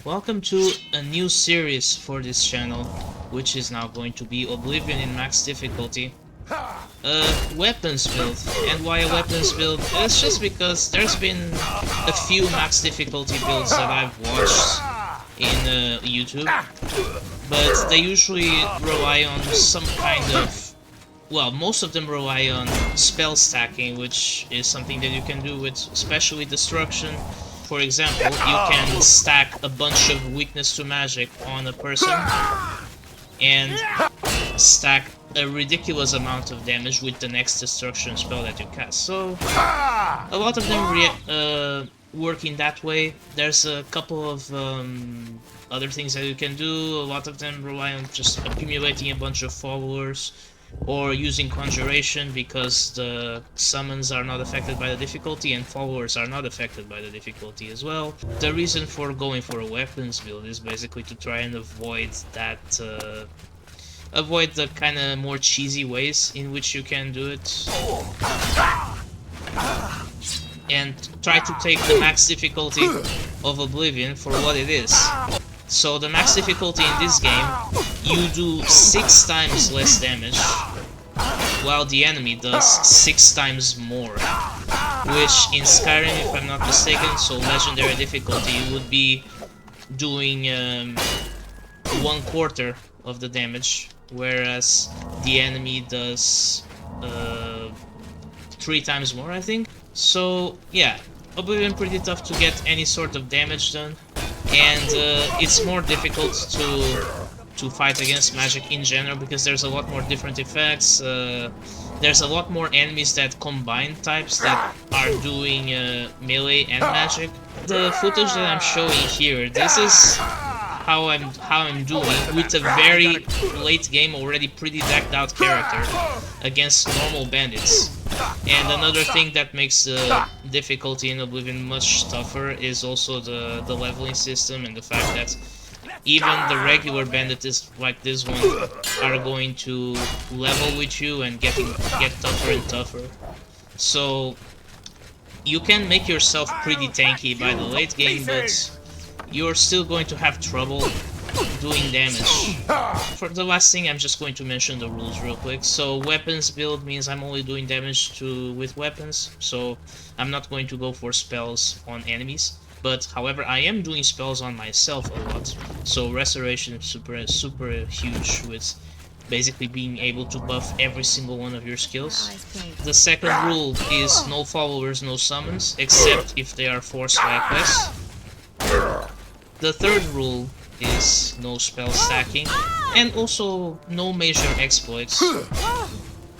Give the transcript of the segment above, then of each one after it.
Welcome to a new series for this channel, which is now going to be Oblivion in max difficulty. Weapons build. And why a weapons build? It's just because there's been a few max difficulty builds that I've watched in YouTube, but they usually rely on some kind of... Well, most of them rely on spell stacking, which is something that you can do with especially destruction. For example, you can stack a bunch of weakness to magic on a person and stack a ridiculous amount of damage with the next destruction spell that you cast. So a lot of them work in that way. There's a couple of other things that you can do. A lot of them rely on just accumulating a bunch of followers, or using conjuration because the summons are not affected by the difficulty and followers are not affected by the difficulty as well. The reason for going for a weapons build is basically to try and avoid that, avoid the kind of more cheesy ways in which you can do it, and try to take the max difficulty of Oblivion for what it is. So the max difficulty in this game, you do 6 times less damage, while the enemy does 6 times more. Which in Skyrim, if I'm not mistaken, so legendary difficulty, you would be doing 1/4 of the damage, whereas the enemy does 3 times more, I think. So yeah, Oblivion pretty tough to get any sort of damage done. And it's more difficult to fight against magic in general because there's a lot more different effects. There's a lot more enemies that combine types that are doing melee and magic. The footage that I'm showing here, this is how I'm doing with a very late game, already pretty decked out character against normal bandits. And another thing that makes the difficulty in Oblivion much tougher is also the leveling system, and the fact that even the regular bandits like this one are going to level with you and get tougher and tougher. So you can make yourself pretty tanky by the late game, but you're still going to have trouble doing damage. For the last thing, I'm just going to mention the rules real quick. So weapons build means I'm only doing damage with weapons, so I'm not going to go for spells on enemies. But however, I am doing spells on myself a lot. So restoration is super huge, with basically being able to buff every single one of your skills. The second rule is no followers, no summons, except if they are forced by a quest. The third rule is no spell stacking, and also no major exploits.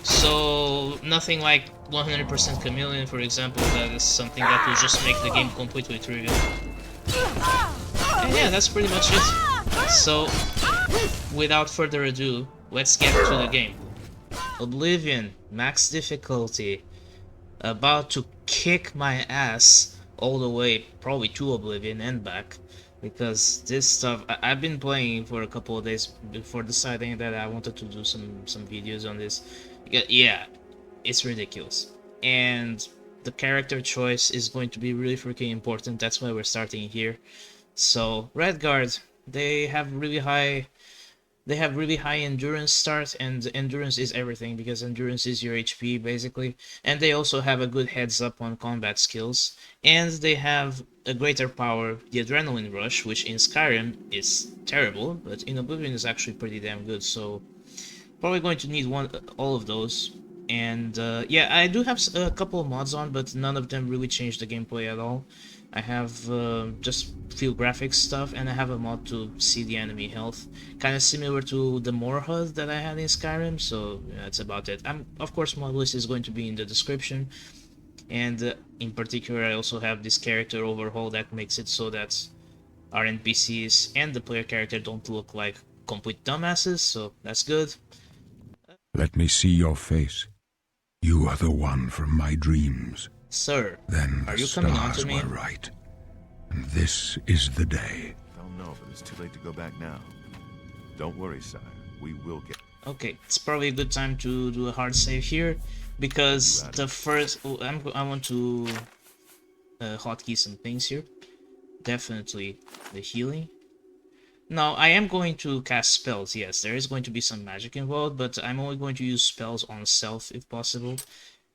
So nothing like 100% chameleon, for example. That is something that will just make the game completely trivial. And yeah, that's pretty much it. So without further ado, let's get to the game. Oblivion, max difficulty, about to kick my ass all the way probably to Oblivion and back. Because this stuff, I've been playing for a couple of days before deciding that I wanted to do some videos on this. Yeah, it's ridiculous. And the character choice is going to be really freaking important. That's why we're starting here. So, Redguard, they have really high endurance start, and endurance is everything because endurance is your HP basically. And they also have a good heads up on combat skills, and they have a greater power, the adrenaline rush, which in Skyrim is terrible, but in Oblivion is actually pretty damn good. So probably going to need all of those. And yeah, I do have a couple of mods on, but none of them really change the gameplay at all. I have just few graphics stuff, and I have a mod to see the enemy health, kind of similar to the More HUD that I had in Skyrim. So yeah, that's about it. Of course, mod list is going to be in the description, and in particular, I also have this character Overhaul that makes it so that our NPCs and the player character don't look like complete dumbasses. So that's good. Let me see your face. You are the one from my dreams. Sir, then are the you coming on to me? Were right. And this is the day. I don't know, but it's too late to go back now. Don't worry, sire. We will get... Okay, it's probably a good time to do a hard save here, because the first... I want to hotkey some things here. definitely the healing. Now, I am going to cast spells, yes, there is going to be some magic involved, but I'm only going to use spells on self if possible.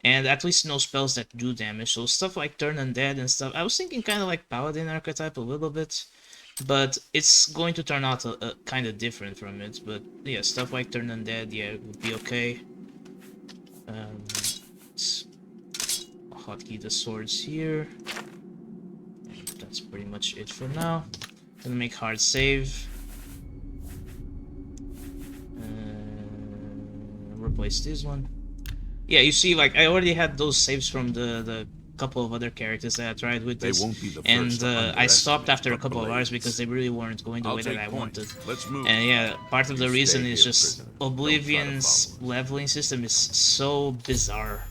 And at least no spells that do damage, so stuff like Turn Undead and stuff. I was thinking kind of like Paladin archetype a little bit, but it's going to turn out a kind of different from it. But yeah, stuff like Turn Undead, yeah, would be okay. Let's hotkey the swords here. And that's pretty much it for now. Gonna make hard save. Replace this one. Yeah, you see, like, I already had those saves from the couple of other characters that I tried with this, and I stopped after a couple of hours because they really weren't going the way that I wanted. And yeah, part of the reason is just Oblivion's leveling system is so bizarre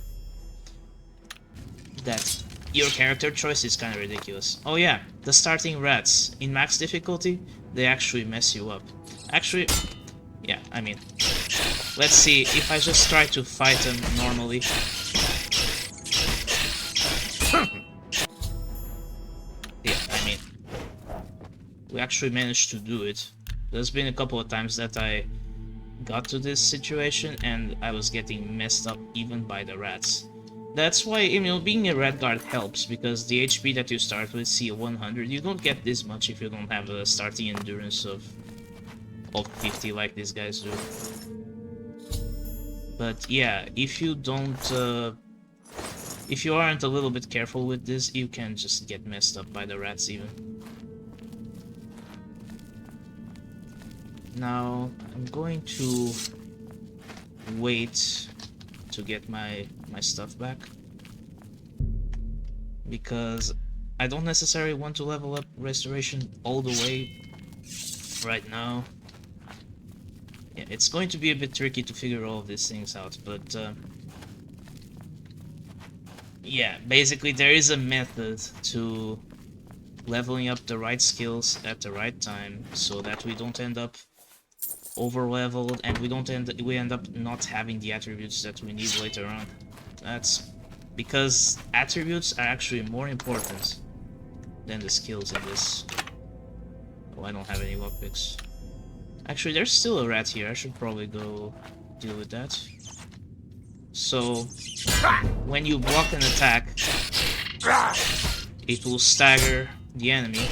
that your character choice is kind of ridiculous. Oh yeah, the starting rats in max difficulty, they actually mess you up. Actually, yeah, I mean, let's see if I just try to fight them normally. Yeah, I mean, we actually managed to do it. There's been a couple of times that I got to this situation and I was getting messed up even by the rats. That's why, you know, being a red guard helps, because the HP that you start with, see 100, you don't get this much if you don't have a starting endurance of 50 like these guys do. But yeah, if you don't, if you aren't a little bit careful with this, you can just get messed up by the rats even. Now, I'm going to wait to get my stuff back, because I don't necessarily want to level up restoration all the way right now. Yeah, it's going to be a bit tricky to figure all of these things out, but yeah, basically there is a method to leveling up the right skills at the right time, so that we don't end up over leveled and we end up not having the attributes that we need later on. That's because attributes are actually more important than the skills in this. Oh, I don't have any lockpicks. Actually, there's still a rat here. I should probably go deal with that. So, when you block an attack, it will stagger the enemy,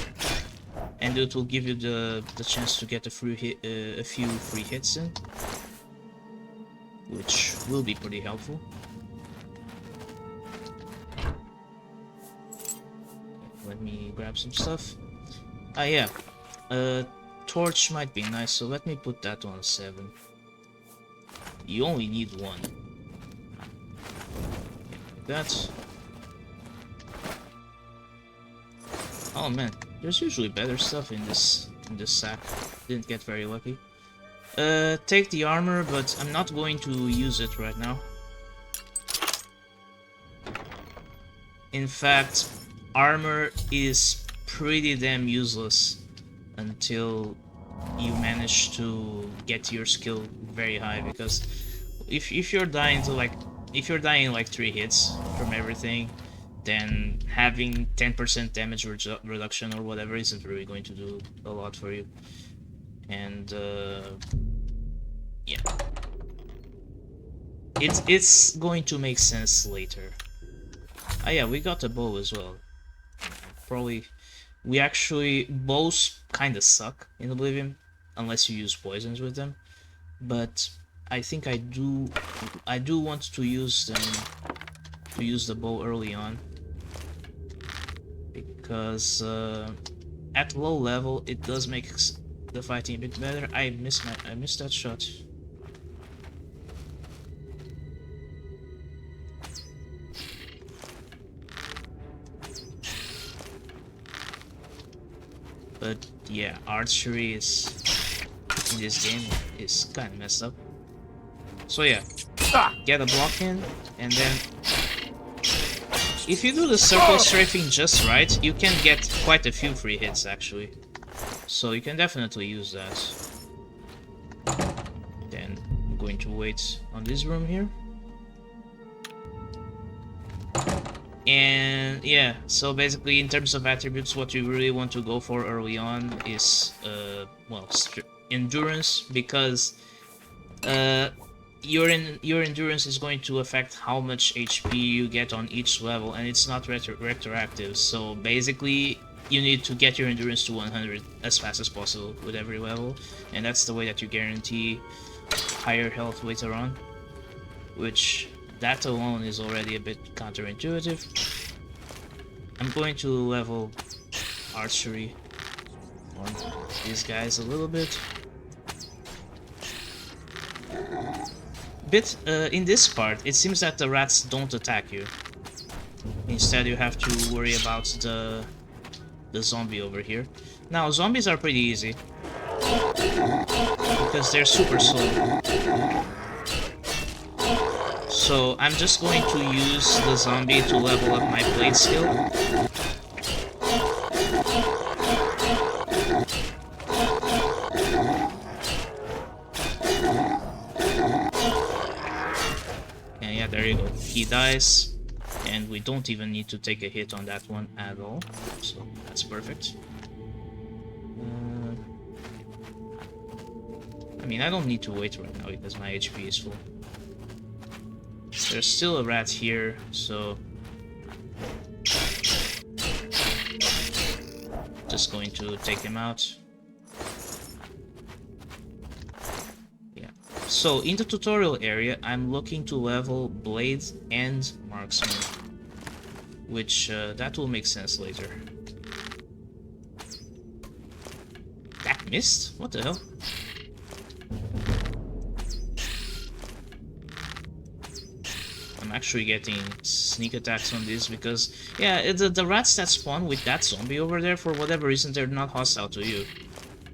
and it will give you the chance to get a few free hits in, which will be pretty helpful. Let me grab some stuff. Ah yeah, torch might be nice, so let me put that on 7. You only need 1. Like that. Oh man, there's usually better stuff in this sack. Didn't get very lucky. Take the armor, but I'm not going to use it right now. In fact, armor is pretty damn useless until you manage to get your skill very high, because if you're dying to like 3 hits from everything, then having 10% damage reduction or whatever isn't really going to do a lot for you. And yeah, it's going to make sense later. Ah yeah, we got a bow as well. Probably, bows kinda suck in Oblivion, unless you use poisons with them. But I think I do want to use the bow early on, because at low level it does make the fighting a bit better. I missed that shot. But yeah, archery in this game is kind of messed up. So yeah, get a block in, and then if you do the circle strafing just right, you can get quite a few free hits actually. So you can definitely use that. Then I'm going to wait on this room here. And yeah, so basically in terms of attributes, what you really want to go for early on is well, endurance, because your endurance is going to affect how much HP you get on each level, and it's not retroactive. So basically you need to get your endurance to 100 as fast as possible with every level, and that's the way that you guarantee higher health later on, which that alone is already a bit counterintuitive. I'm going to level archery on these guys a little bit. In this part, it seems that the rats don't attack you. Instead, you have to worry about the zombie over here. Now, zombies are pretty easy because they're super slow. So I'm just going to use the zombie to level up my blade skill. And yeah, there you go. He dies, and we don't even need to take a hit on that one at all. So that's perfect. I mean, I don't need to wait right now because my HP is full. There's still a rat here, so just going to take him out. Yeah. So in the tutorial area, I'm looking to level blades and marksman, which that will make sense later. That missed? What the hell? Actually getting sneak attacks on this because, yeah, the rats that spawn with that zombie over there, for whatever reason, they're not hostile to you.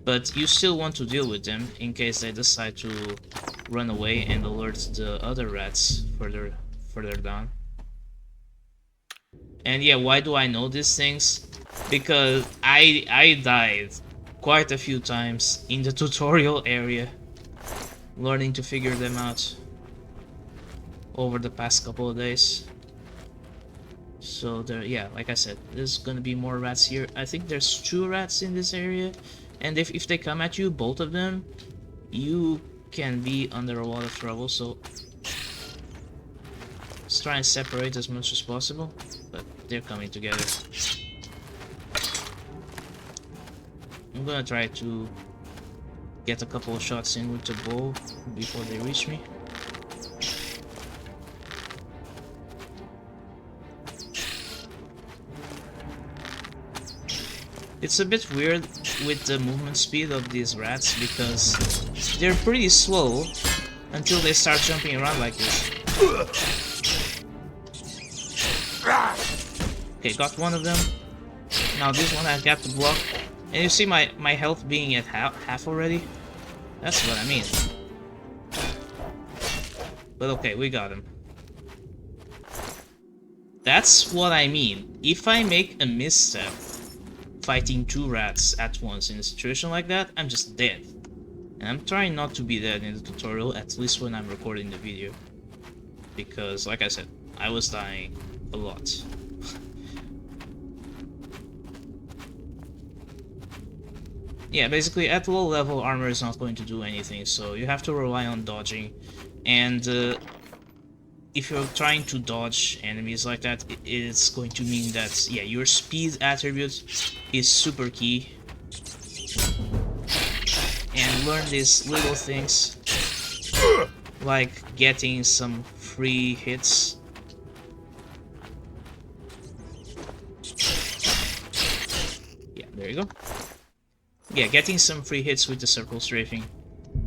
But you still want to deal with them in case they decide to run away and alert the other rats further down. And yeah, why do I know these things? Because I died quite a few times in the tutorial area, learning to figure them out over the past couple of days. So there, yeah, like I said, there's gonna be more rats here. I think there's 2 rats in this area, and if they come at you, both of them, you can be under a lot of trouble. So let's try and separate as much as possible, but they're coming together. I'm gonna try to get a couple of shots in with the bow before they reach me. It's a bit weird with the movement speed of these rats because they're pretty slow until they start jumping around like this. Okay, got one of them. Now this one I got to block. And you see my health being at half already? That's what I mean. But okay, we got him. That's what I mean. If I make a misstep fighting 2 rats at once in a situation like that, I'm just dead. And I'm trying not to be dead in the tutorial, at least when I'm recording the video. Because, like I said, I was dying a lot. Yeah, basically at low level, armor is not going to do anything, so you have to rely on dodging. And if you're trying to dodge enemies like that, it's going to mean that, yeah, your speed attribute is super key. And learn these little things, like getting some free hits. Yeah, there you go. Yeah, getting some free hits with the circle strafing.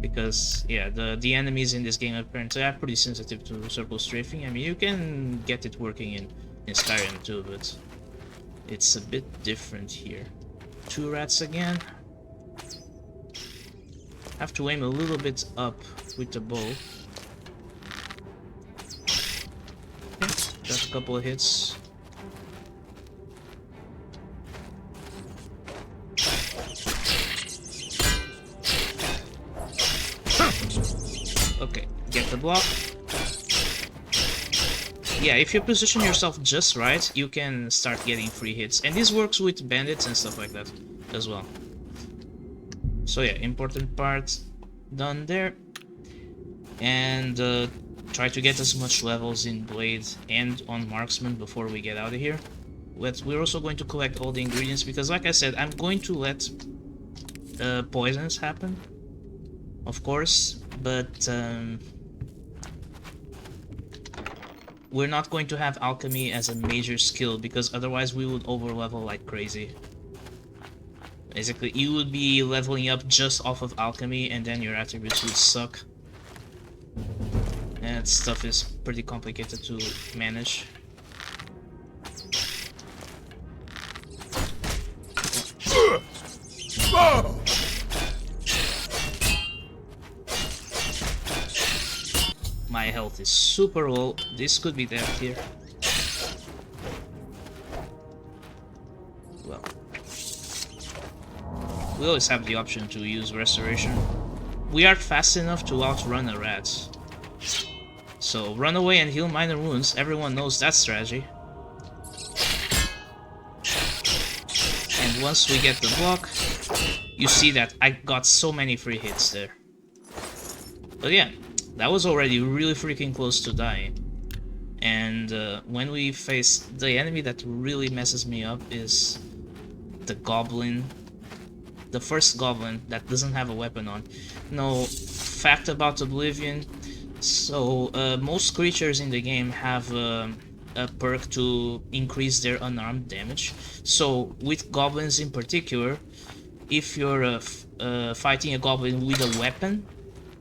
Because, yeah, the enemies in this game apparently are pretty sensitive to circle strafing. I mean, you can get it working in Skyrim too, but it's a bit different here. 2 rats again. Have to aim a little bit up with the bow. Okay, got a couple of hits. Okay, get the block. yeah, if you position yourself just right, you can start getting free hits. And this works with bandits and stuff like that as well. So yeah, important part done there. And try to get as much levels in Blade and on Marksman before we get out of here. We're also going to collect all the ingredients because, like I said, I'm going to let poisons happen, of course, but we're not going to have alchemy as a major skill because otherwise we would overlevel like crazy. Basically, you would be leveling up just off of alchemy and then your attributes would suck. And that stuff is pretty complicated to manage. My health is super low. This could be death here. Well, we always have the option to use restoration. We are fast enough to outrun a rat. So run away and heal minor wounds. Everyone knows that strategy. And once we get the block, you see that I got so many free hits there. But yeah, that was already really freaking close to dying. And when we face the enemy that really messes me up is the goblin. The first goblin that doesn't have a weapon on. No, fact about Oblivion. So most creatures in the game have a perk to increase their unarmed damage. So with goblins in particular, if you're fighting a goblin with a weapon,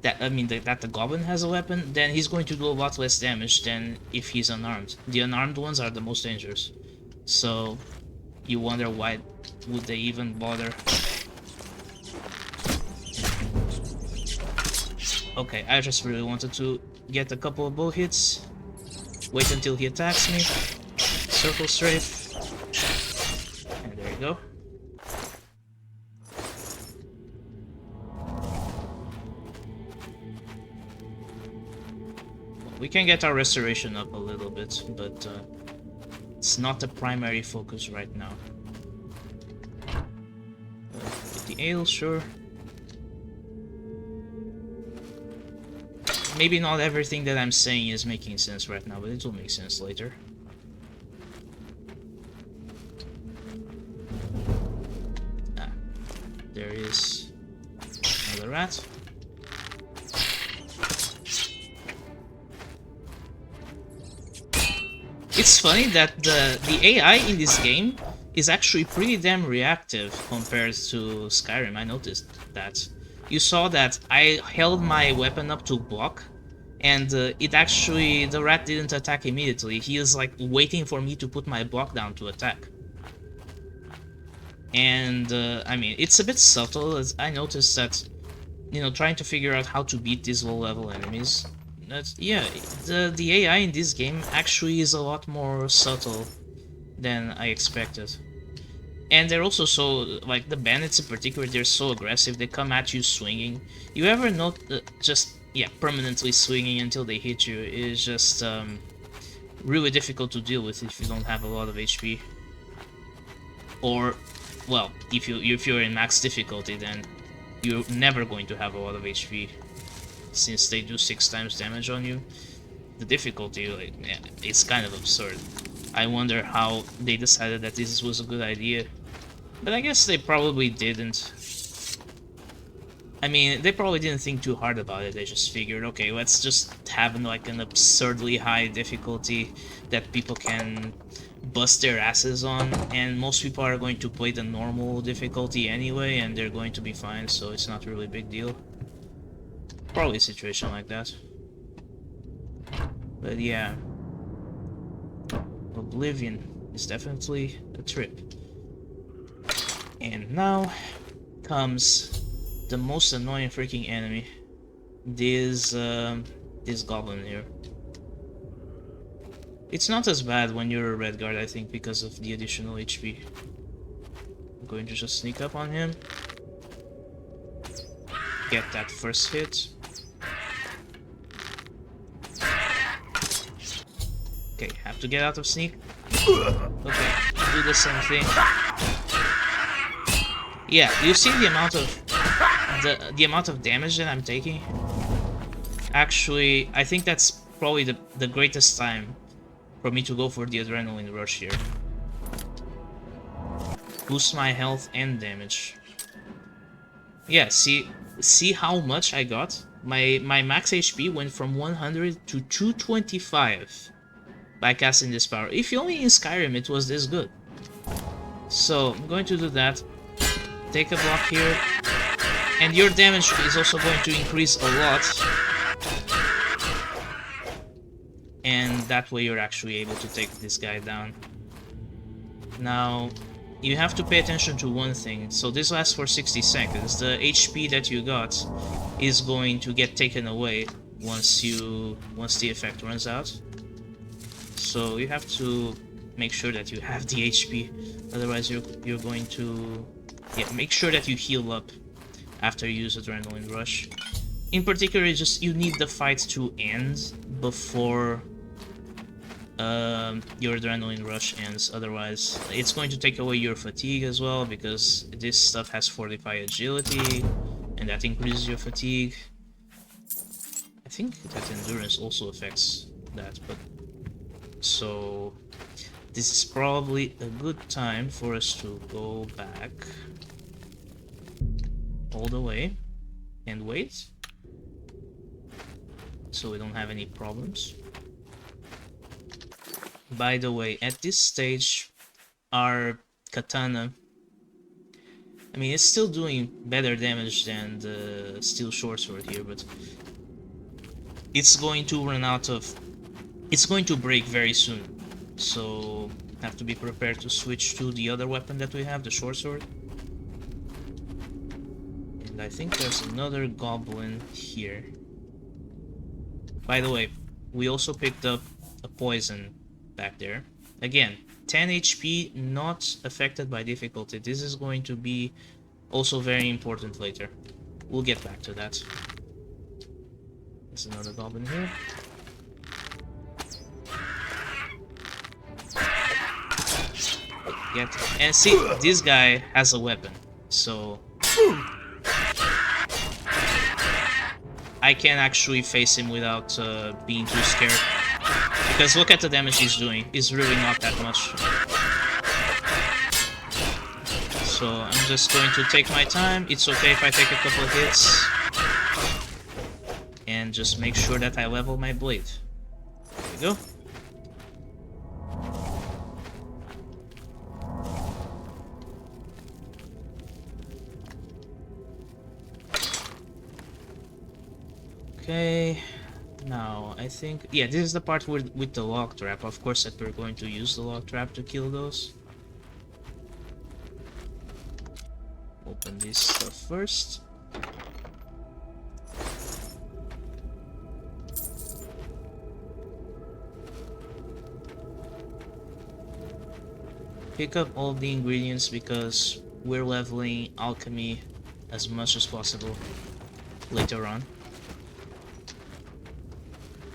that the goblin has a weapon, then he's going to do a lot less damage than if he's unarmed. The unarmed ones are the most dangerous. So you wonder why would they even bother. Okay, I just really wanted to get a couple of bow hits. Wait until he attacks me. Circle strafe. And there you go. We can get our restoration up a little bit, but it's not the primary focus right now. With the ale, sure. Maybe not everything that I'm saying is making sense right now, but it will make sense later. Ah, there is another rat. It's funny that the AI in this game is actually pretty damn reactive compared to Skyrim. I noticed that. You saw that I held my weapon up to block, and the rat didn't attack immediately. He is like waiting for me to put my block down to attack. And I mean, it's a bit subtle. I noticed that, you know, trying to figure out how to beat these low level enemies. Yeah, the AI in this game actually is a lot more subtle than I expected. And they're also so, like, the bandits in particular, they're so aggressive, they come at you swinging. You ever note just, yeah, permanently swinging until they hit you is just really difficult to deal with if you don't have a lot of HP. Or, well, if you're in max difficulty, then you're never going to have a lot of HP, since they do 6 times damage on you. The difficulty, like, yeah, it's kind of absurd. I wonder how they decided that this was a good idea. But I guess they probably didn't. I mean, they probably didn't think too hard about it. They just figured, okay, let's just have like an absurdly high difficulty that people can bust their asses on. And most people are going to play the normal difficulty anyway, and they're going to be fine, so it's not really a big deal. Probably a situation like that. But yeah. Oblivion is definitely a trip. And now comes the most annoying freaking enemy. This goblin here. It's not as bad when you're a red guard, I think, because of the additional HP. I'm going to just sneak up on him. Get that first hit. Okay, have to get out of sneak. Okay, do the same thing. Yeah, you see the amount of the amount of damage that I'm taking? Actually, I think that's probably the greatest time for me to go for the adrenaline rush here. Boost my health and damage. Yeah, see how much I got? My max HP went from 100 to 225 by casting this power. If only in Skyrim it was this good. So I'm going to do that. Take a block here. And your damage is also going to increase a lot. And that way you're actually able to take this guy down. Now, you have to pay attention to one thing. So this lasts for 60 seconds. The HP that you got is going to get taken away once the effect runs out. So you have to make sure that you have the HP. Otherwise you're going to make sure that you heal up after you use Adrenaline Rush. In particular, you need the fight to end before your Adrenaline Rush ends. Otherwise, it's going to take away your fatigue as well, because this stuff has 45 agility, and that increases your fatigue. I think that endurance also affects that, but so this is probably a good time for us to go back all the way and wait, so we don't have any problems. By the way, at this stage, our katana, I mean, it's still doing better damage than the steel short sword here, but it's going to run out of... it's going to break very soon, so have to be prepared to switch to the other weapon that we have, the short sword. And I think there's another goblin here. By the way, we also picked up a poison back there. Again, 10 HP, not affected by difficulty. This is going to be also very important later. We'll get back to that. There's another goblin here. And see, this guy has a weapon, so I can actually face him without being too scared. Because look at the damage he's doing. It's really not that much. So I'm just going to take my time. It's okay if I take a couple of hits. And just make sure that I level my blade. There we go. Okay. Now, I think... yeah, this is the part with the log trap. Of course that we're going to use the log trap to kill those. Open this stuff first. Pick up all the ingredients because we're leveling alchemy as much as possible later on.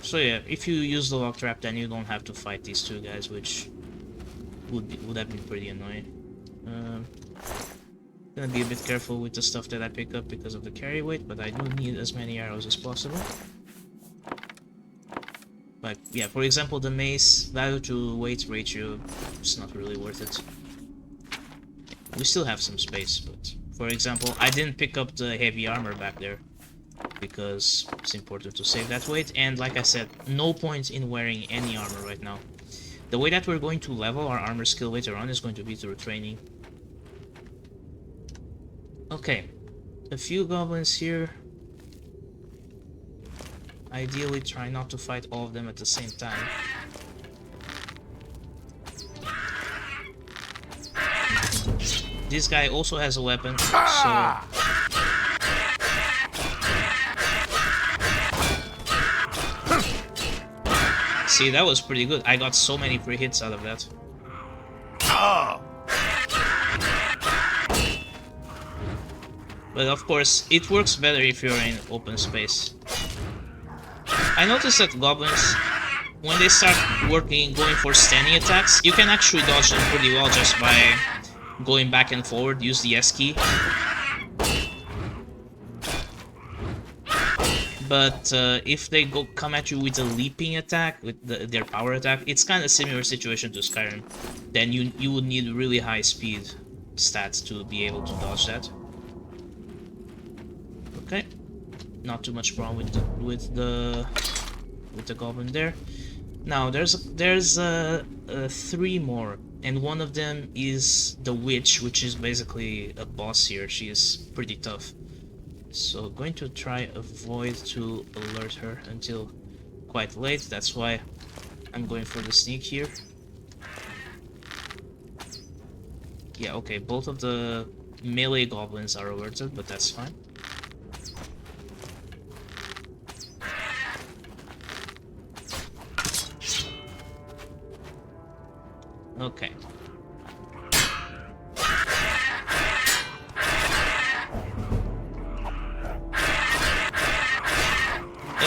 So yeah, if you use the log trap, then you don't have to fight these two guys, which would have been pretty annoying. Gonna be a bit careful with the stuff that I pick up because of the carry weight, but I do need as many arrows as possible. But yeah, for example, the mace value to weight ratio is not really worth it. We still have some space, but for example, I didn't pick up the heavy armor back there, because it's important to save that weight, and like I said, no point in wearing any armor right now. The way that we're going to level our armor skill later on is going to be through training. Okay, a few goblins here. Ideally try not to fight all of them at the same time. This guy also has a weapon, so... see, that was pretty good. I got so many free hits out of that. But of course, it works better if you're in open space. I noticed that goblins when they start going for standing attacks, you can actually dodge them pretty well just by going back and forward. Use the S key. But if they come at you with a leaping attack, with their power attack, it's kind of similar situation to Skyrim. Then you would need really high speed stats to be able to dodge that. Okay, not too much problem with the goblin there. Now there's 3 more, and one of them is the witch, which is basically a boss here. She is pretty tough. So going to try avoid to alert her until quite late. That's why I'm going for the sneak here. Yeah, okay, both of the melee goblins are alerted, but that's fine. Okay.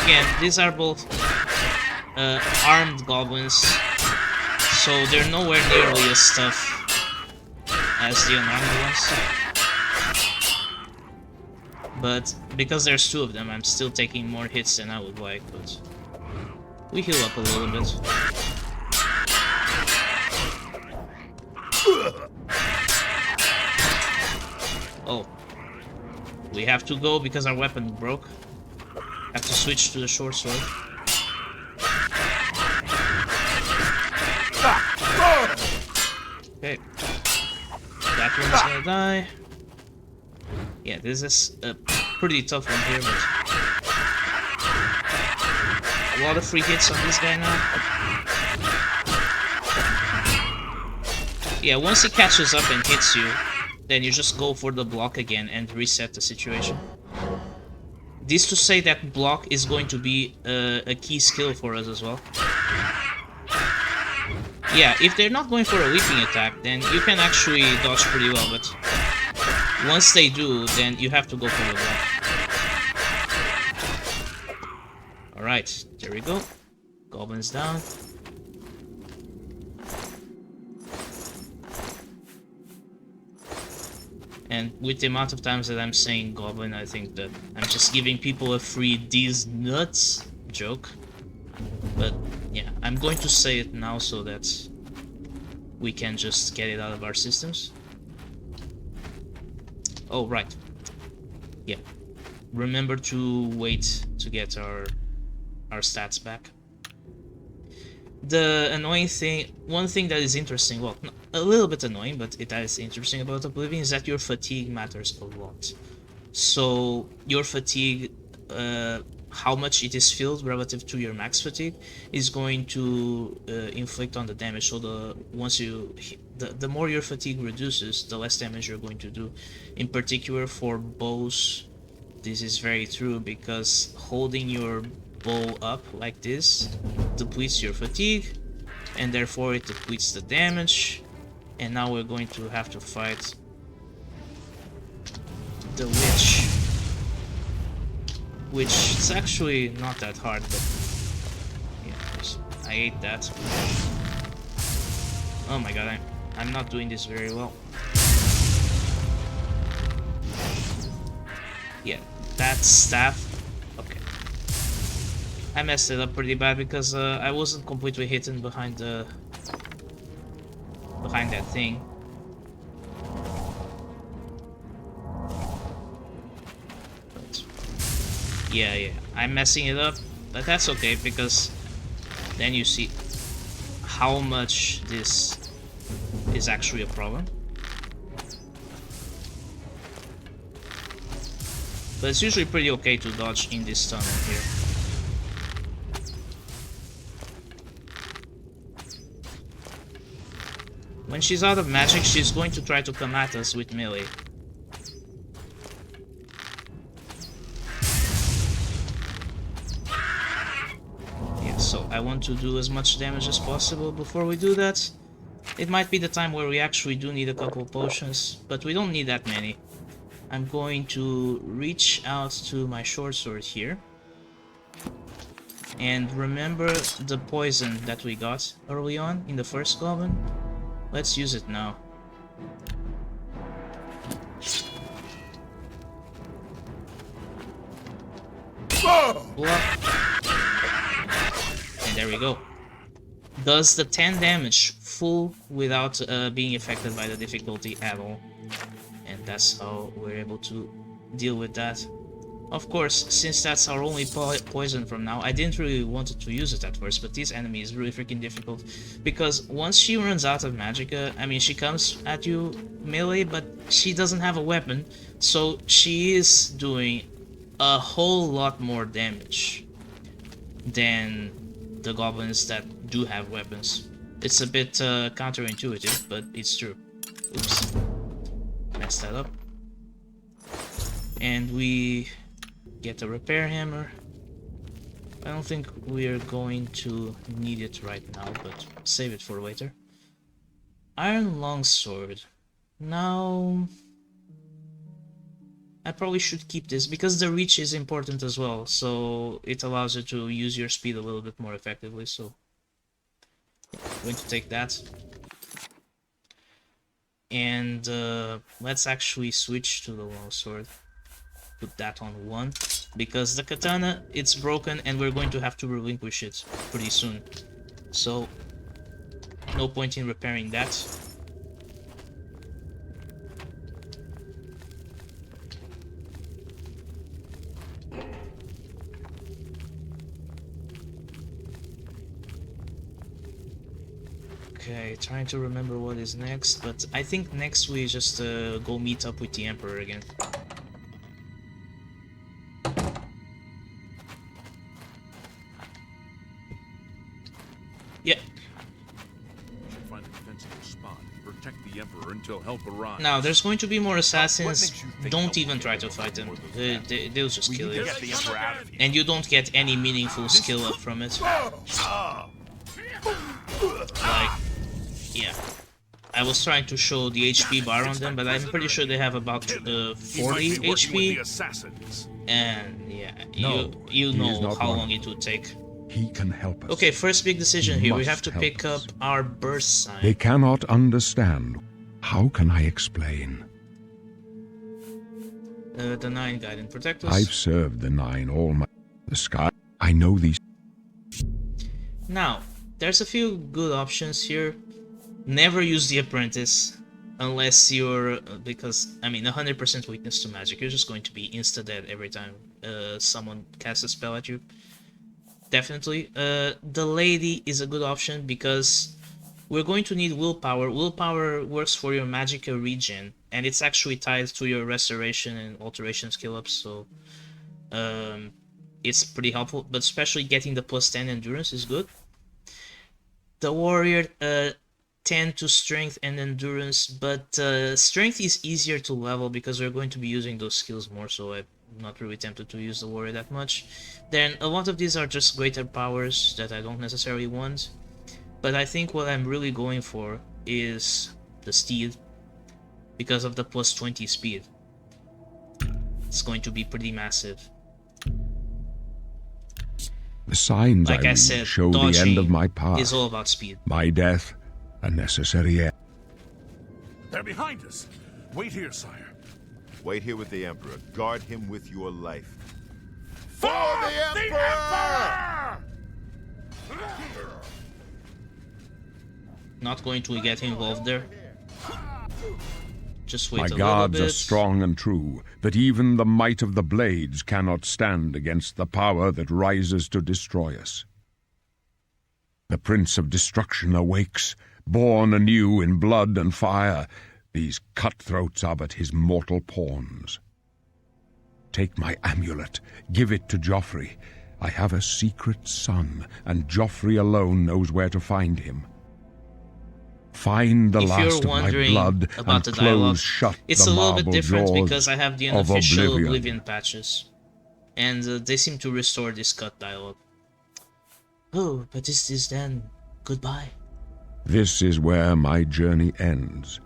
Again, these are both armed goblins, so they're nowhere nearly as tough as the unarmed ones. But because there's 2 of them, I'm still taking more hits than I would like, but we heal up a little bit. Oh. We have to go because our weapon broke. Have to switch to the short sword. Okay. That one's gonna die. Yeah, this is a pretty tough one here, but a lot of free hits on this guy now. Yeah, once he catches up and hits you, then you just go for the block again and reset the situation. This to say that block is going to be a key skill for us as well. Yeah, if they're not going for a leaping attack, then you can actually dodge pretty well, but once they do, then you have to go for the block. Alright, there we go. Goblins down. And with the amount of times that I'm saying goblin, I think that I'm just giving people a free "these nuts" joke. But yeah, I'm going to say it now so that we can just get it out of our systems. Oh, right. Yeah. Remember to wait to get our stats back. The annoying thing, one thing that is interesting, well, a little bit annoying, but it is interesting about Oblivion, is that your fatigue matters a lot. So your fatigue, how much it is filled relative to your max fatigue, is going to inflict on the damage. So the more your fatigue reduces, the less damage you're going to do. In particular for bows, this is very true, because holding your bow up like this depletes your fatigue, and therefore it depletes the damage. And now we're going to have to fight the witch, which is actually not that hard, but yeah, I ate that. Oh my god, I'm not doing this very well. Yeah, that staff. Okay, I messed it up pretty bad because I wasn't completely hidden behind that thing. But yeah, I'm messing it up, but that's okay, because then you see how much this is actually a problem. But it's usually pretty okay to dodge in this tunnel here. When she's out of magic, she's going to try to come at us with melee. Yeah, so I want to do as much damage as possible before we do that. It might be the time where we actually do need a couple of potions, but we don't need that many. I'm going to reach out to my short sword here. And remember the poison that we got early on in the first goblin? Let's use it now. Block. And there we go. Does the 10 damage full without being affected by the difficulty at all. And that's how we're able to deal with that. Of course, since that's our only poison from now, I didn't really want to use it at first, but this enemy is really freaking difficult. Because once she runs out of magicka, I mean, she comes at you melee, but she doesn't have a weapon, so she is doing a whole lot more damage than the goblins that do have weapons. It's a bit counterintuitive, but it's true. Oops. Messed that up. And we get a repair hammer. I don't think we're going to need it right now, but save it for later. Iron longsword. Now I probably should keep this because the reach is important as well, so it allows you to use your speed a little bit more effectively, so I'm going to take that. And let's actually switch to the longsword. Put that on 1, because the katana, it's broken and we're going to have to relinquish it pretty soon. So, no point in repairing that. Okay, trying to remember what is next, but I think next we just go meet up with the Emperor again. Yeah. Find a defensible spot. Protect the Emperor until help arrives. Now, there's going to be more assassins. Don't even try to fight them. They'll just kill you. And you don't get any meaningful skill up from it. Like, yeah. I was trying to show the HP bar on them, but I'm pretty sure they have about 40 HP. And yeah, you know how long it would take. He can help us. Okay, first big decision here. We Must have to help pick up us. our burst sign. They cannot understand. How can I explain? The 9 guide and protect us. I've served the 9 all my... The sky... I know these... Now, there's a few good options here. Never use the apprentice unless you're... because, I mean, 100% weakness to magic. You're just going to be insta-dead every time someone casts a spell at you. Definitely. The lady is a good option because we're going to need willpower. Willpower works for your magicka regen, and it's actually tied to your restoration and alteration skill ups, so it's pretty helpful, but especially getting the plus 10 endurance is good. The warrior 10 to strength and endurance, but strength is easier to level because we're going to be using those skills more, so I'm not really tempted to use the warrior that much. Then a lot of these are just greater powers that I don't necessarily want, but I think what I'm really going for is the steed because of the plus 20 speed. It's going to be pretty massive. The signs Like I read said, show the end of my dodging path. is all about speed. My death, a necessary end. They're behind us. Wait here, sire. Wait here with the Emperor. Guard him with your life. For the Emperor! Not going to get involved there. Just wait My a little guards bit. are strong and true, that even the might of the blades cannot stand against the power that rises to destroy us. The Prince of Destruction awakes, born anew in blood and fire. These cutthroats are but his mortal pawns. Take my amulet, give it to Joffrey. I have a secret son, and Joffrey alone knows where to find him. Find the If last you're of my wondering blood about and the dialogue, close shut it's the a little marble bit different jaws because I have the of unofficial Oblivion. Oblivion patches, and they seem to restore this cut dialogue. Oh, but this is then goodbye. This is where my journey ends.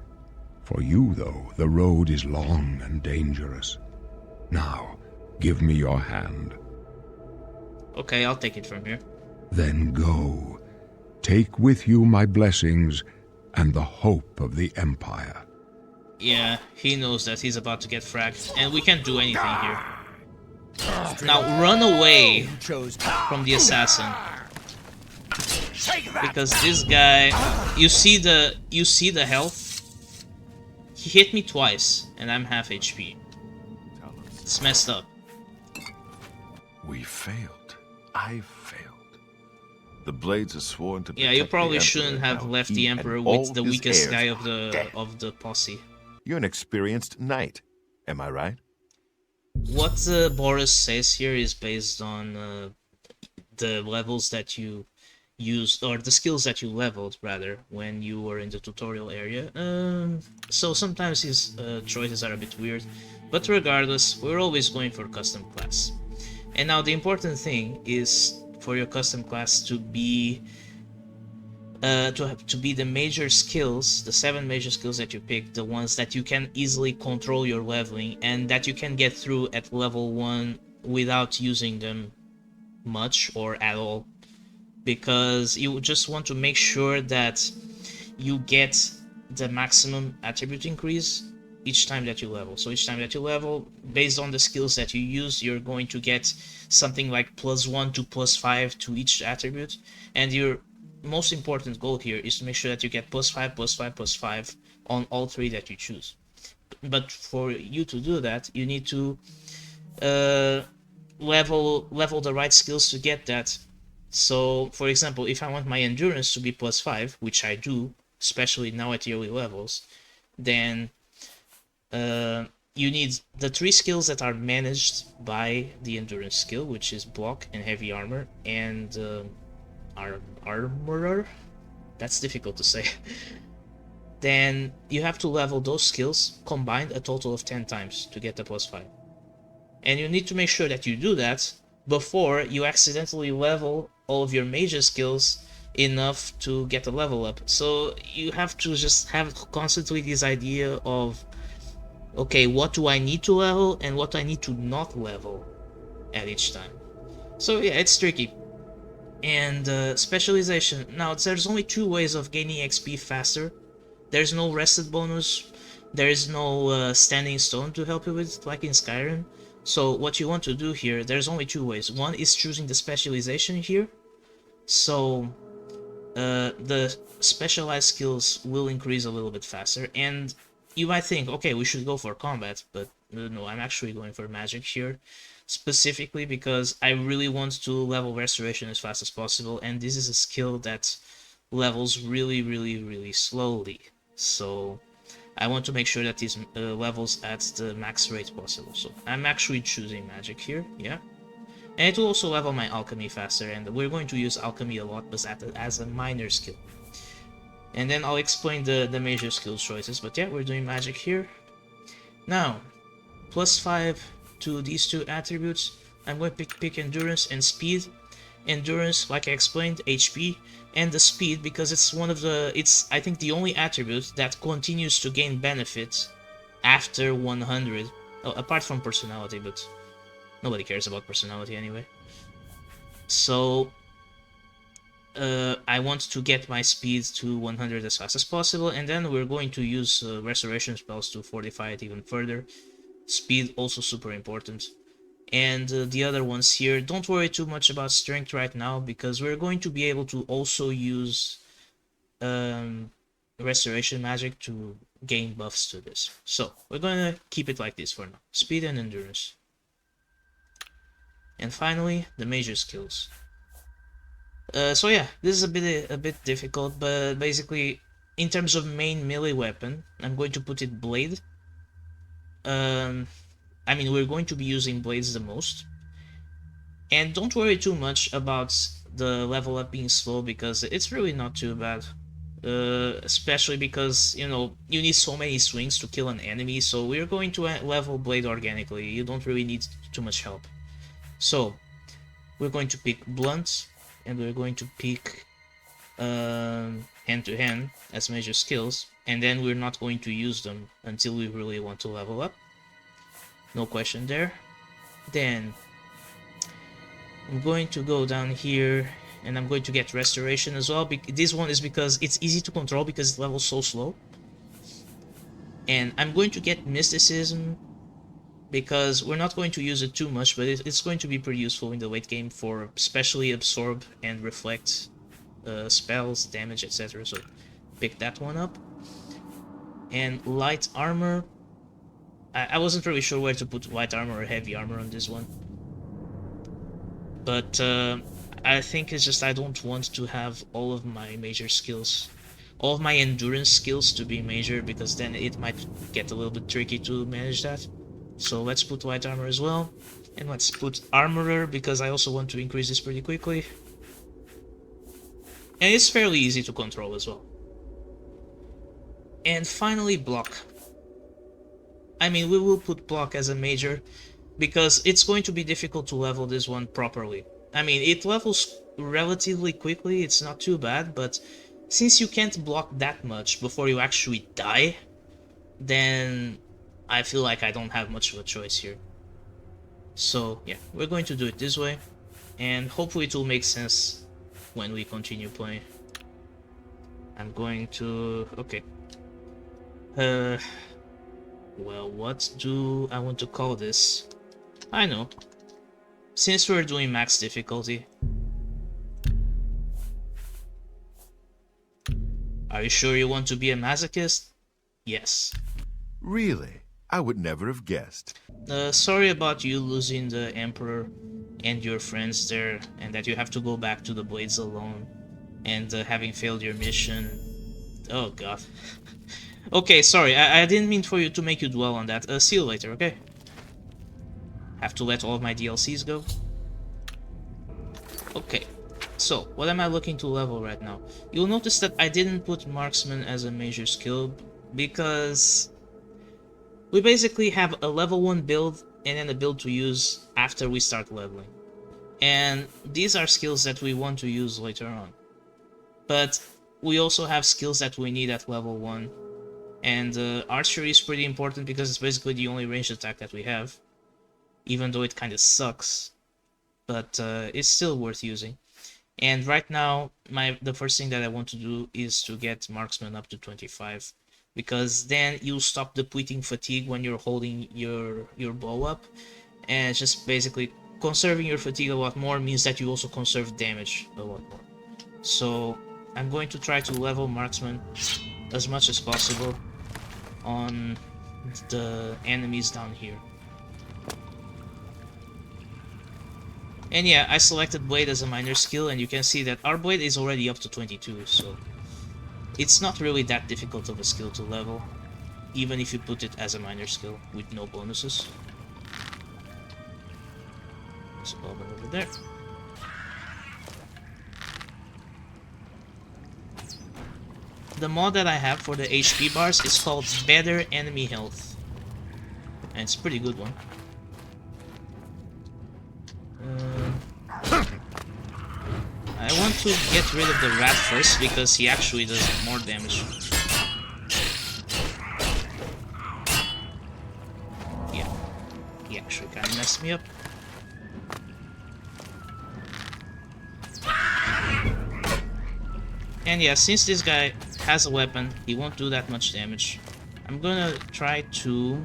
For you, though, the road is long and dangerous. Now, give me your hand. Okay, I'll take it from here. Then go. Take with you my blessings and the hope of the Empire. Yeah, he knows that he's about to get fragged, and we can't do anything here. Now run away from the assassin. Because this guy, you see the health? He hit me twice, and I'm half HP. It's messed up. We failed. I failed. The blades are sworn to protect Yeah, you the probably Emperor. shouldn't have Now left he the and Emperor all with the his weakest heirs guy are of the posse. You're an experienced knight, am I right? What Boris says here is based on the levels that you used, or the skills that you leveled, rather, when you were in the tutorial area. So sometimes his choices are a bit weird, but regardless, we're always going for custom class. And now the important thing is for your custom class to be to be the major skills, the 7 major skills that you pick, the ones that you can easily control your leveling and that you can get through at level 1 without using them much or at all, because you just want to make sure that you get the maximum attribute increase each time that you level. So each time that you level, based on the skills that you use, you're going to get something like +1 to +5 to each attribute, and your most important goal here is to make sure that you get +5, +5, +5 on all 3 that you choose. But for you to do that, you need to level the right skills to get that. So, for example, if I want my endurance to be +5, which I do, especially now at yearly levels, then you need the 3 skills that are managed by the endurance skill, which is block and heavy armor, and armorer. That's difficult to say. Then you have to level those skills combined a total of 10 times to get the +5. And you need to make sure that you do that before you accidentally level all of your major skills enough to get a level up. So you have to just have constantly this idea of, okay, what do I need to level and what I need to not level at each time. So yeah, it's tricky. And specialization. Now, there's only 2 ways of gaining XP faster. There's no rested bonus. There is no standing stone to help you with, like in Skyrim. So what you want to do here, there's only 2 ways. One is choosing the specialization here. So the specialized skills will increase a little bit faster. And you might think, okay, we should go for combat, but no, I'm actually going for magic here. Specifically because I really want to level restoration as fast as possible, and this is a skill that levels really slowly. So I want to make sure that this levels at the max rate possible. So I'm actually choosing magic here, yeah. And it will also level my alchemy faster, and we're going to use alchemy a lot, but as a minor skill. And then I'll explain the major skill choices, but yeah, we're doing magic here. Now, +5 to these 2 attributes. I'm going to pick endurance and speed. Endurance, like I explained, HP, and the speed because it's one of the, I think the only attribute that continues to gain benefit after 100, apart from personality, but nobody cares about personality anyway. So I want to get my speed to 100 as fast as possible, and then we're going to use restoration spells to fortify it even further. Speed also super important. And the other ones here, don't worry too much about strength right now, because we're going to be able to also use restoration magic to gain buffs to this. So we're going to keep it like this for now. Speed and endurance. And finally, the major skills. So yeah, this is a bit difficult, but basically, in terms of main melee weapon, I'm going to put it blade. I mean, we're going to be using blades the most. And don't worry too much about the level up being slow, because it's really not too bad. Especially because, you know, you need so many swings to kill an enemy, so we're going to level blade organically. You don't really need too much help. So, we're going to pick blunt, and we're going to pick hand-to-hand as major skills, and then we're not going to use them until we really want to level up. No question there. Then I'm going to go down here and I'm going to get Restoration as well. This one is because it's easy to control because it levels so slow. And I'm going to get Mysticism because we're not going to use it too much, but it's going to be pretty useful in the late game for especially Absorb and Reflect spells, damage, etc. So pick that one up. And Light Armor. I wasn't really sure where to put Light Armor or Heavy Armor on this one. But I think it's just I don't want to have all of my major skills, all of my endurance skills to be major, because then it might get a little bit tricky to manage that. So let's put Light Armor as well. And let's put Armorer, because I also want to increase this pretty quickly. And it's fairly easy to control as well. And finally, Block. I mean, we will put Block as a major, because it's going to be difficult to level this one properly. I mean, it levels relatively quickly, it's not too bad, but since you can't block that much before you actually die, then I feel like I don't have much of a choice here. So yeah, we're going to do it this way, and hopefully it will make sense when we continue playing. I'm going to... okay. Well, what do I want to call this? I know. Since we're doing max difficulty. Are you sure you want to be a masochist? Yes. Really? I would never have guessed. Sorry about you losing the Emperor and your friends there, and that you have to go back to the Blades alone, and having failed your mission. Oh god. Okay, sorry, I didn't mean for you to make you dwell on that. See you later, okay? Have to let all of my DLCs go. Okay, so what am I looking to level right now? You'll notice that I didn't put Marksman as a major skill because we basically have a level 1 build and then a build to use after we start leveling. And these are skills that we want to use later on. But we also have skills that we need at level 1. And archery is pretty important because it's basically the only ranged attack that we have. Even though it kind of sucks. But it's still worth using. And right now, the first thing that I want to do is to get Marksman up to 25. Because then you'll stop depleting fatigue when you're holding your bow up. And just basically conserving your fatigue a lot more means that you also conserve damage a lot more. So I'm going to try to level Marksman as much as possible on the enemies down here. And yeah, I selected Blade as a minor skill, and you can see that our Blade is already up to 22, so it's not really that difficult of a skill to level, even if you put it as a minor skill with no bonuses. There's a goblin over there. The mod that I have for the HP bars is called Better Enemy Health, and it's a pretty good one. I want to get rid of the rat first because he actually does more damage. Yeah, he actually kind of messed me up. And yeah, since this guy has a weapon, he won't do that much damage. I'm gonna try to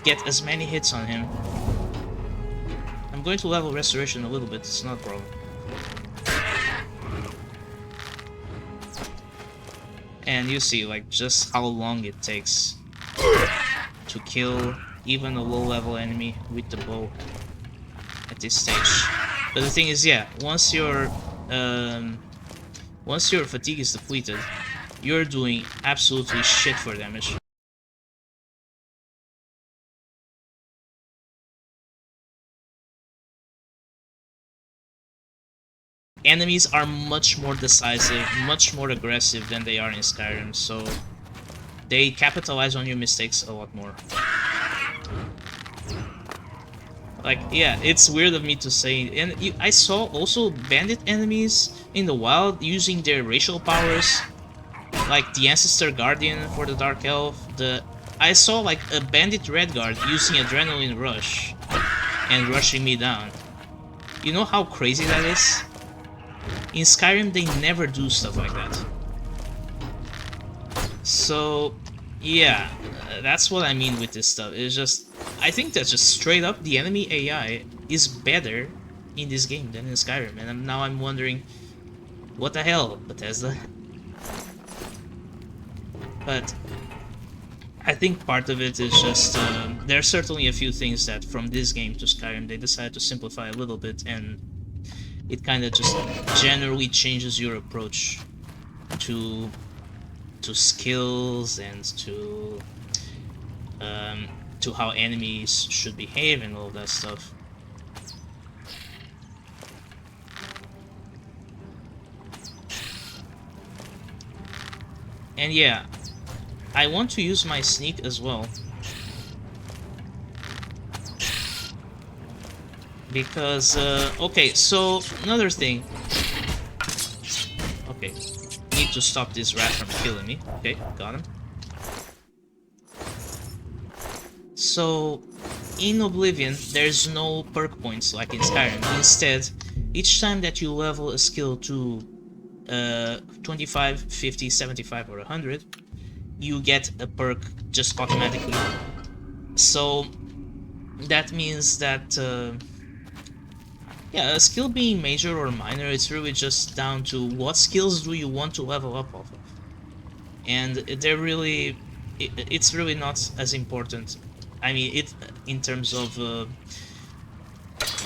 get as many hits on him. I'm going to level Restoration a little bit, it's not a problem. And you see, like, just how long it takes to kill even a low-level enemy with the bow at this stage. But the thing is, yeah, once your fatigue is depleted, you're doing absolutely shit for damage. Enemies are much more decisive, much more aggressive than they are in Skyrim, so they capitalize on your mistakes a lot more. Like, yeah, it's weird of me to say, and I saw also bandit enemies in the wild using their racial powers, like the Ancestor Guardian for the Dark Elf. I saw like a bandit Redguard using Adrenaline Rush, and rushing me down. You know how crazy that is? In Skyrim, they never do stuff like that. So, yeah, that's what I mean with this stuff. It's just, I think that just straight up the enemy AI is better in this game than in Skyrim, and now I'm wondering, what the hell, Bethesda? But I think part of it is just, there are certainly a few things that from this game to Skyrim they decided to simplify a little bit, and it kind of just generally changes your approach to skills and to how enemies should behave and all that stuff. And yeah, I want to use my sneak as well, because okay, so another thing. Okay, need to stop this rat from killing me. Okay, got him. So in Oblivion there's no perk points like in Skyrim. Instead, each time that you level a skill to 25, 50, 75 or 100, you get a perk just automatically. So that means that yeah, a skill being major or minor, it's really just down to what skills do you want to level up off of. And they're really, it's really not as important. I mean, it in terms of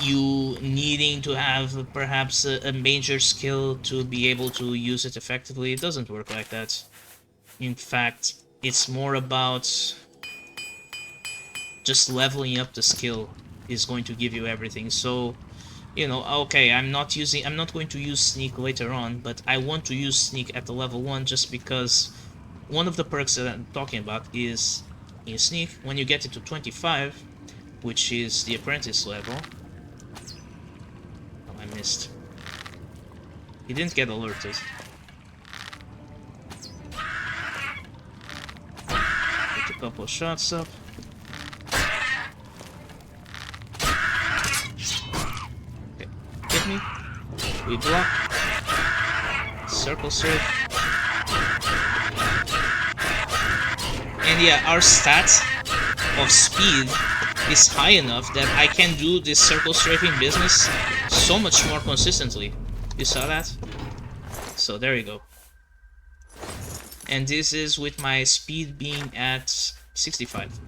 you needing to have perhaps a major skill to be able to use it effectively. It doesn't work like that. In fact, it's more about just leveling up the skill is going to give you everything. So, you know, okay, I'm not going to use sneak later on, but I want to use sneak at the level 1 just because one of the perks that I'm talking about is in sneak, when you get it to 25, which is the apprentice level. Oh, I missed. He didn't get alerted. Get a couple shots up. Okay, hit me. We block. Circle surf. And yeah, our stat of speed is high enough that I can do this circle strafing business so much more consistently. You saw that? So there you go. And this is with my speed being at 65.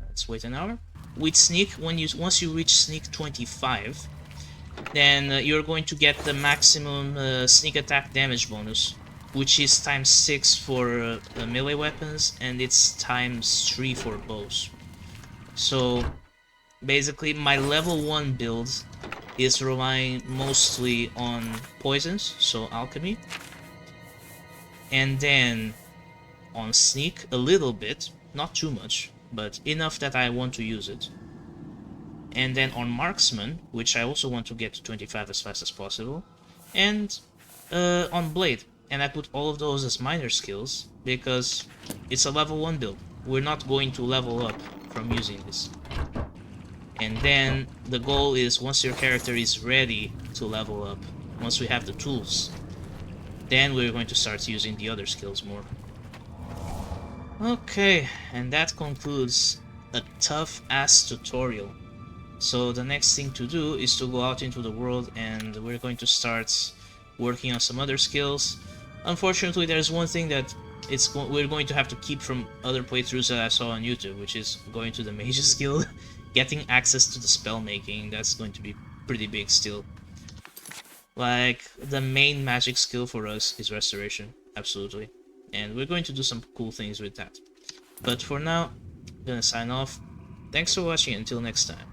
Let's wait an hour. With sneak, once you reach sneak 25, then you're going to get the maximum sneak attack damage bonus, which is times 6 for melee weapons, and it's times 3 for bows. So basically my level 1 build is relying mostly on poisons, so alchemy, and then on sneak a little bit, not too much, but enough that I want to use it. And then on marksman, which I also want to get to 25 as fast as possible, and on blade. And I put all of those as minor skills because it's a level 1 build. We're not going to level up from using this. And then the goal is, once your character is ready to level up, once we have the tools, then we're going to start using the other skills more. Okay, and that concludes a tough-ass tutorial. So the next thing to do is to go out into the world, and we're going to start working on some other skills. Unfortunately, there's one thing that we're going to have to keep from other playthroughs that I saw on YouTube, which is going to the Mage's Guild, getting access to the spell making. That's going to be pretty big still. Like, the main magic skill for us is Restoration, absolutely. And we're going to do some cool things with that. But for now, I'm gonna sign off. Thanks for watching, until next time.